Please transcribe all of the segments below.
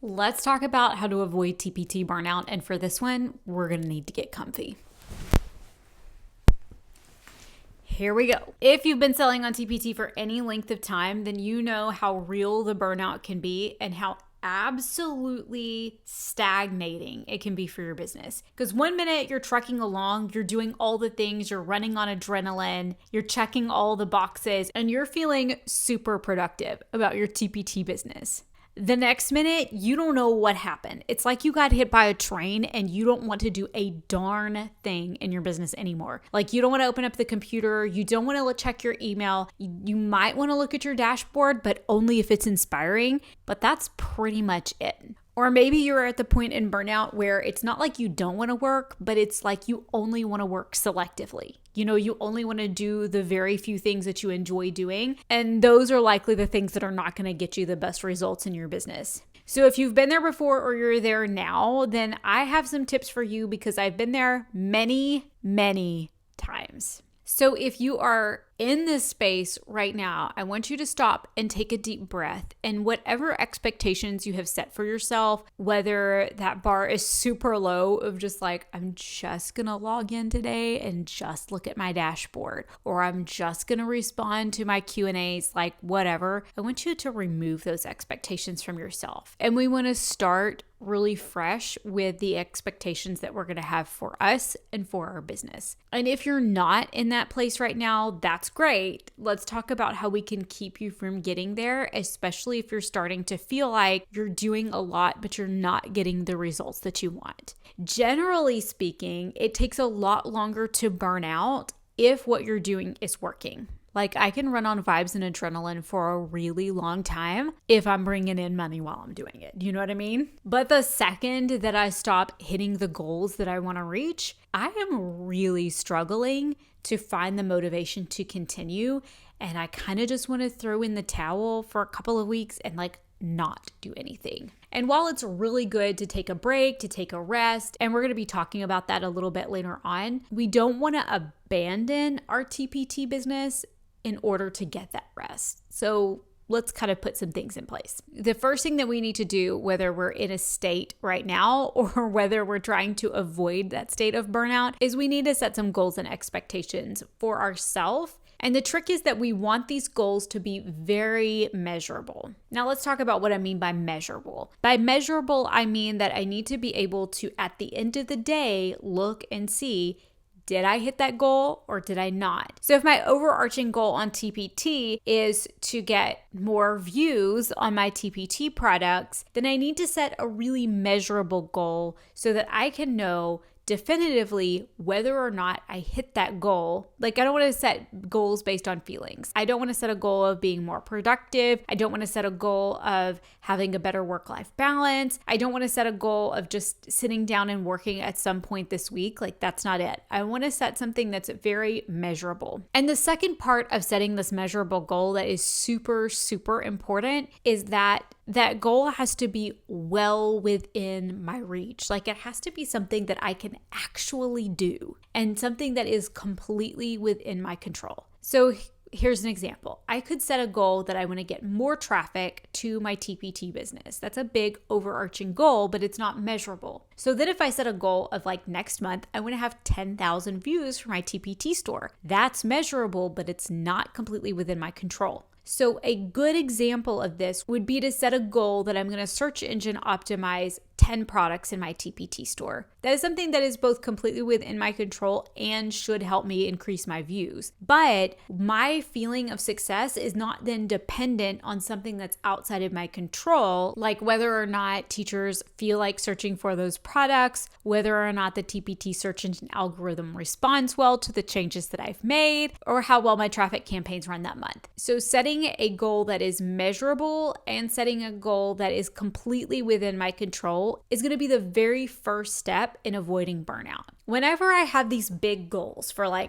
Let's talk about how to avoid TPT burnout. And for this one, we're going to need to get comfy. Here we go. If you've been selling on TPT for any length of time, then you know how real the burnout can be and how absolutely stagnating it can be for your business. Because one minute you're trucking along, you're doing all the things, you're running on adrenaline, you're checking all the boxes, and you're feeling super productive about your TPT business. The next minute, you don't know what happened. It's like you got hit by a train and you don't want to do a darn thing in your business anymore. Like you don't want to open up the computer. You don't want to check your email. You might want to look at your dashboard, but only if it's inspiring. But that's pretty much it. Or maybe you're at the point in burnout where it's not like you don't want to work, but it's like you only want to work selectively. You only want to do the very few things that you enjoy doing. And those are likely the things that are not going to get you the best results in your business. So if you've been there before or you're there now, then I have some tips for you because I've been there many, many times. So if you are in this space right now, I want you to stop and take a deep breath, and whatever expectations you have set for yourself, whether that bar is super low of just like, I'm just gonna log in today and just look at my dashboard, or I'm just gonna respond to my Q&As, like whatever, I want you to remove those expectations from yourself. And we want to start really fresh with the expectations that we're going to have for us and for our business. And if you're not in that place right now, that's great. Let's talk about how we can keep you from getting there, especially if you're starting to feel like you're doing a lot, but you're not getting the results that you want. Generally speaking, it takes a lot longer to burn out if what you're doing is working. Like I can run on vibes and adrenaline for a really long time if I'm bringing in money while I'm doing it. You know what I mean? But the second that I stop hitting the goals that I want to reach, I am really struggling to find the motivation to continue. And I kind of just want to throw in the towel for a couple of weeks and not do anything. And while it's really good to take a break, to take a rest, and we're going to be talking about that a little bit later on, we don't want to abandon our TPT business in order to get that rest. So let's kind of put some things in place. The first thing that we need to do, whether we're in a state right now or whether we're trying to avoid that state of burnout, is we need to set some goals and expectations for ourselves. And the trick is that we want these goals to be very measurable. Now let's talk about what I mean by measurable. By measurable, I mean that I need to be able to, at the end of the day, look and see, did I hit that goal or did I not? So if my overarching goal on TPT is to get more views on my TPT products, then I need to set a really measurable goal so that I can know definitively whether or not I hit that goal. Like I don't want to set goals based on feelings. I don't want to set a goal of being more productive. I don't want to set a goal of having a better work-life balance. I don't want to set a goal of just sitting down and working at some point this week. Like that's not it. I want to set something that's very measurable. And the second part of setting this measurable goal that is super, super important is that goal has to be well within my reach. Like it has to be something that I can actually do and something that is completely within my control. So here's an example. I could set a goal that I want to get more traffic to my TPT business. That's a big overarching goal, but it's not measurable. So then if I set a goal of next month, I want to have 10,000 views for my TPT store. That's measurable, but it's not completely within my control. So a good example of this would be to set a goal that I'm going to search engine optimize 10 products in my TPT store. That is something that is both completely within my control and should help me increase my views. But my feeling of success is not then dependent on something that's outside of my control, like whether or not teachers feel like searching for those products, whether or not the TPT search engine algorithm responds well to the changes that I've made, or how well my traffic campaigns run that month. So setting a goal that is measurable and setting a goal that is completely within my control is going to be the very first step in avoiding burnout. Whenever I have these big goals for I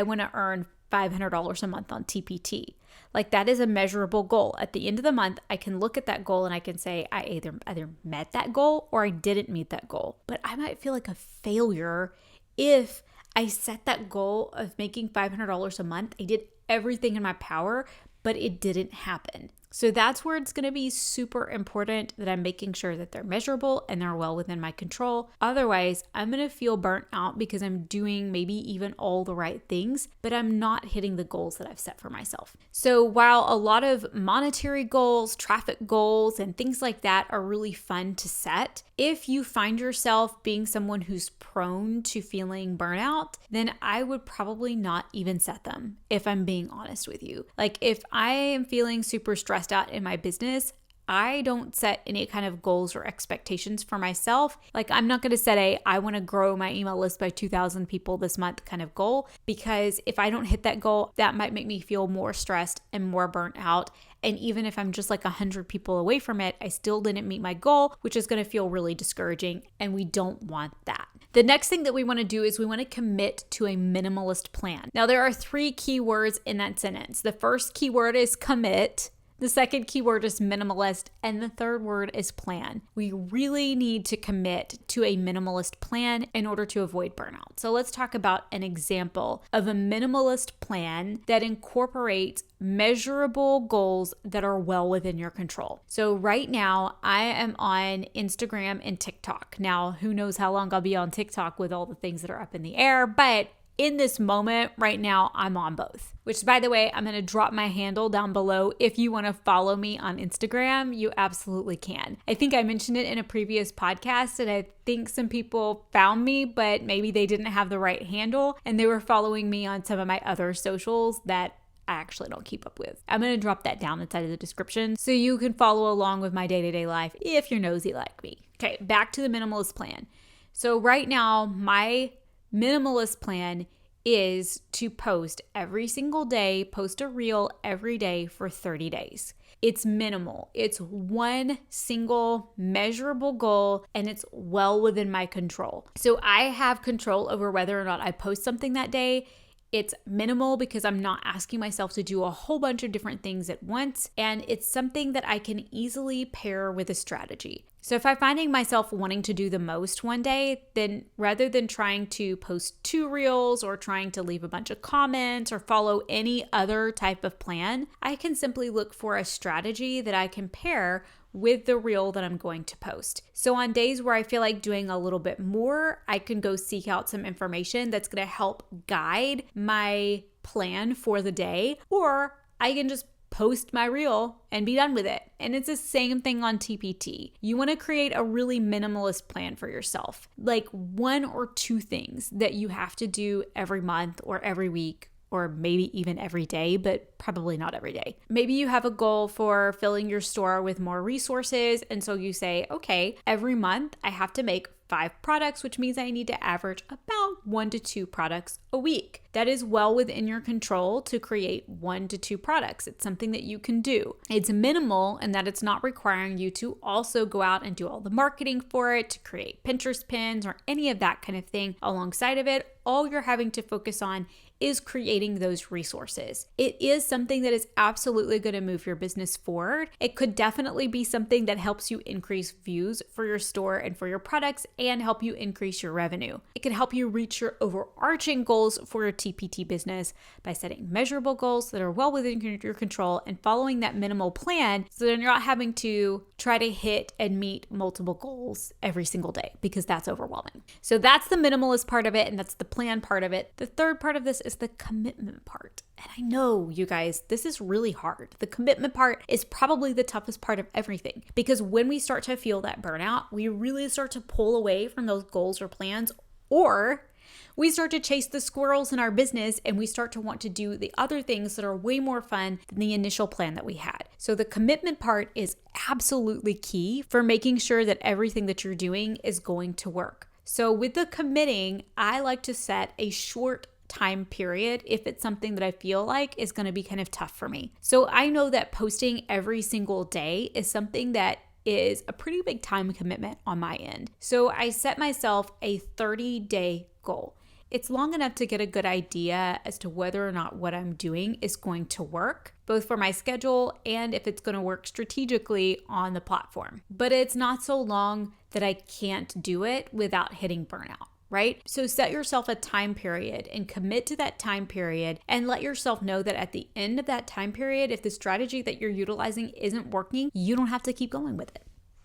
want to earn $500 a month on TPT, that is a measurable goal. At the end of the month, I can look at that goal and I can say I either met that goal or I didn't meet that goal. But I might feel like a failure if I set that goal of making $500 a month. I did everything in my power, but it didn't happen. So that's where it's going to be super important that I'm making sure that they're measurable and they're well within my control. Otherwise, I'm going to feel burnt out because I'm doing maybe even all the right things, but I'm not hitting the goals that I've set for myself. So while a lot of monetary goals, traffic goals, and things like that are really fun to set, if you find yourself being someone who's prone to feeling burnout, then I would probably not even set them, if I'm being honest with you. Like if I am feeling super stressed out in my business, I don't set any kind of goals or expectations for myself. Like I'm not going to set I want to grow my email list by 2,000 people this month kind of goal, because if I don't hit that goal, that might make me feel more stressed and more burnt out. And even if I'm just like 100 people away from it, I still didn't meet my goal, which is going to feel really discouraging. And we don't want that. The next thing that we want to do is we want to commit to a minimalist plan. Now, there are 3 key words in that sentence. The first key word is commit. The second keyword is minimalist, and the third word is plan. We really need to commit to a minimalist plan in order to avoid burnout. So let's talk about an example of a minimalist plan that incorporates measurable goals that are well within your control. So right now, I am on Instagram and TikTok. Now, who knows how long I'll be on TikTok with all the things that are up in the air, but in this moment right now, I'm on both. Which, by the way, I'm going to drop my handle down below. If you want to follow me on Instagram, you absolutely can. I think I mentioned it in a previous podcast, and I think some people found me, but maybe they didn't have the right handle, and they were following me on some of my other socials that I actually don't keep up with. I'm going to drop that down inside of the description so you can follow along with my day-to-day life if you're nosy like me. Okay, back to the minimalist plan. So right now, my minimalist plan is to post every single day, post a reel every day for 30 days. It's minimal. It's one single measurable goal, and it's well within my control. So I have control over whether or not I post something that day. It's minimal because I'm not asking myself to do a whole bunch of different things at once, and it's something that I can easily pair with a strategy. So if I'm finding myself wanting to do the most one day, then rather than trying to post 2 reels or trying to leave a bunch of comments or follow any other type of plan, I can simply look for a strategy that I can pair with the reel that I'm going to post. So on days where I feel like doing a little bit more, I can go seek out some information that's going to help guide my plan for the day, or I can just post my reel and be done with it. And it's the same thing on TPT. You want to create a really minimalist plan for yourself, like 1 or 2 things that you have to do every month or every week, or maybe even every day, but probably not every day. Maybe you have a goal for filling your store with more resources. And so you say, okay, every month I have to make 5 products, which means I need to average about 1 to 2 products a week. That is well within your control to create 1 to 2 products. It's something that you can do. It's minimal in that it's not requiring you to also go out and do all the marketing for it, to create Pinterest pins or any of that kind of thing alongside of it. All you're having to focus on is creating those resources. It is something that is absolutely going to move your business forward. It could definitely be something that helps you increase views for your store and for your products and help you increase your revenue. It can help you reach your overarching goals for your TPT business by setting measurable goals that are well within your control and following that minimal plan so that you're not having to try to hit and meet multiple goals every single day, because that's overwhelming. So that's the minimalist part of it, and that's the plan part of it. The third part of this is the commitment part. And I know, you guys, this is really hard. The commitment part is probably the toughest part of everything, because when we start to feel that burnout, we really start to pull away from those goals or plans, or we start to chase the squirrels in our business and we start to want to do the other things that are way more fun than the initial plan that we had. So the commitment part is absolutely key for making sure that everything that you're doing is going to work. So with the committing, I like to set a short time period if it's something that I feel like is going to be kind of tough for me. So I know that posting every single day is something that is a pretty big time commitment on my end. So I set myself a 30-day goal. It's long enough to get a good idea as to whether or not what I'm doing is going to work, both for my schedule and if it's going to work strategically on the platform. But it's not so long that I can't do it without hitting burnout. right? So set yourself a time period and commit to that time period and let yourself know that at the end of that time period, if the strategy that you're utilizing isn't working, you don't have to keep going with it.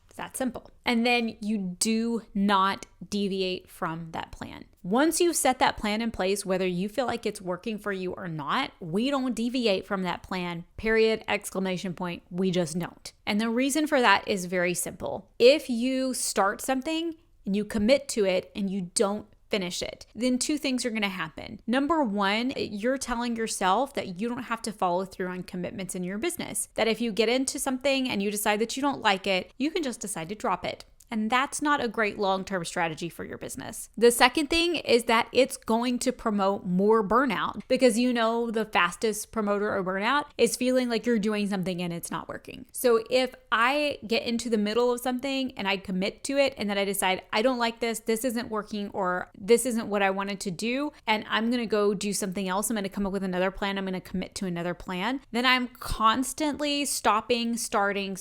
It's that simple. And then you do not deviate from that plan. Once you've set that plan in place, whether you feel like it's working for you or not, we don't deviate from that plan, period, exclamation point. We just don't. And the reason for that is very simple. If you start something and you commit to it and you don't finish it, then two things are going to happen. Number one, you're telling yourself that you don't have to follow through on commitments in your business. That if you get into something and you decide that you don't like it, you can just decide to drop it. And that's not a great long-term strategy for your business. The second thing is that it's going to promote more burnout, because the fastest promoter of burnout is feeling like you're doing something and it's not working. So if I get into the middle of something and I commit to it and then I decide I don't like this isn't working, or this isn't what I wanted to do, and I'm going to go do something else, I'm going to come up with another plan, I'm going to commit to another plan, then I'm constantly stopping, starting,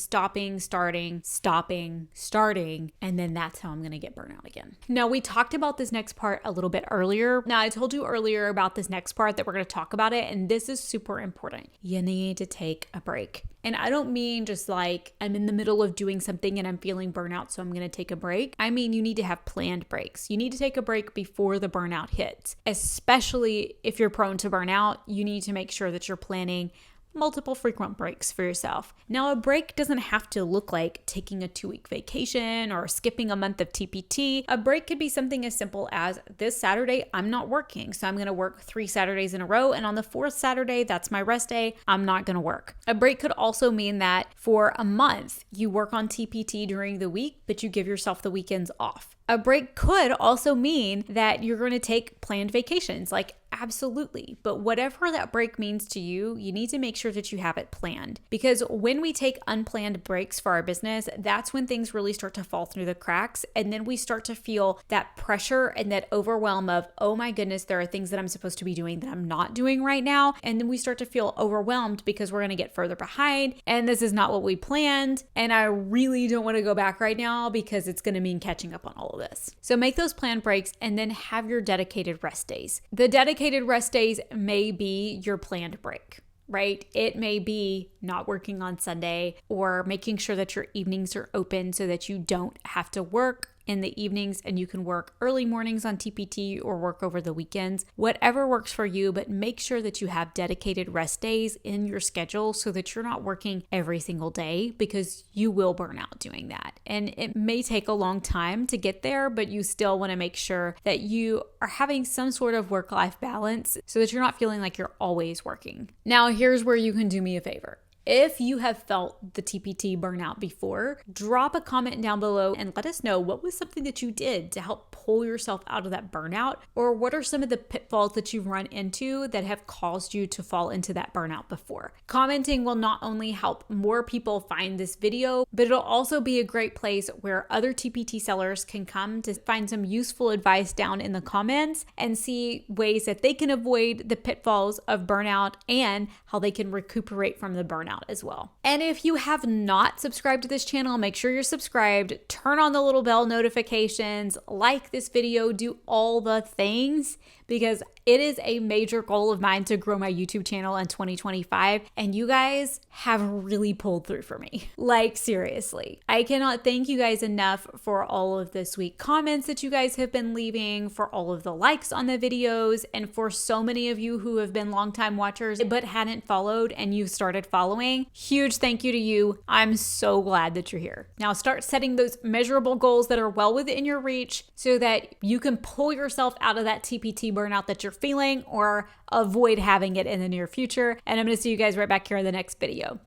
and then that's how I'm going to get burnout again. Now, we talked about this next part a little bit earlier. Now, I told you earlier about this next part that we're going to talk about it, and this is super important. You need to take a break. And I don't mean just like I'm in the middle of doing something and I'm feeling burnout, so I'm going to take a break. I mean, you need to have planned breaks. You need to take a break before the burnout hits. Especially if you're prone to burnout, you need to make sure that you're planning multiple frequent breaks for yourself. Now, a break doesn't have to look like taking a 2-week vacation or skipping a month of TPT. A break could be something as simple as, this Saturday, I'm not working, so I'm going to work 3 Saturdays in a row, and on the 4th Saturday, that's my rest day, I'm not going to work. A break could also mean that for a month, you work on TPT during the week, but you give yourself the weekends off. A break could also mean that you're going to take planned vacations, like absolutely. But whatever that break means to you, you need to make sure that you have it planned. Because when we take unplanned breaks for our business, that's when things really start to fall through the cracks. And then we start to feel that pressure and that overwhelm of, oh my goodness, there are things that I'm supposed to be doing that I'm not doing right now. And then we start to feel overwhelmed because we're going to get further behind. And this is not what we planned. And I really don't want to go back right now because it's going to mean catching up on all of this. So make those planned breaks and then have your dedicated rest days. The dedicated rest days may be your planned break, right? It may be not working on Sunday or making sure that your evenings are open so that you don't have to work in the evenings and you can work early mornings on TPT or work over the weekends. Whatever works for you, but make sure that you have dedicated rest days in your schedule so that you're not working every single day, because you will burn out doing that. And it may take a long time to get there, but you still want to make sure that you are having some sort of work-life balance so that you're not feeling like you're always working. Now, here's where you can do me a favor. If you have felt the TPT burnout before, drop a comment down below and let us know what was something that you did to help pull yourself out of that burnout, or what are some of the pitfalls that you've run into that have caused you to fall into that burnout before. Commenting will not only help more people find this video, but it'll also be a great place where other TPT sellers can come to find some useful advice down in the comments and see ways that they can avoid the pitfalls of burnout and how they can recuperate from the burnout as well. And if you have not subscribed to this channel, make sure you're subscribed, turn on the little bell notifications, like this video, do all the things, because it is a major goal of mine to grow my YouTube channel in 2025, and you guys have really pulled through for me. Like, seriously. I cannot thank you guys enough for all of the sweet comments that you guys have been leaving, for all of the likes on the videos, and for so many of you who have been longtime watchers but hadn't followed and you've started following. Huge thank you to you. I'm so glad that you're here. Now start setting those measurable goals that are well within your reach so that you can pull yourself out of that TPT burnout that you're feeling, or avoid having it in the near future. And I'm going to see you guys right back here in the next video.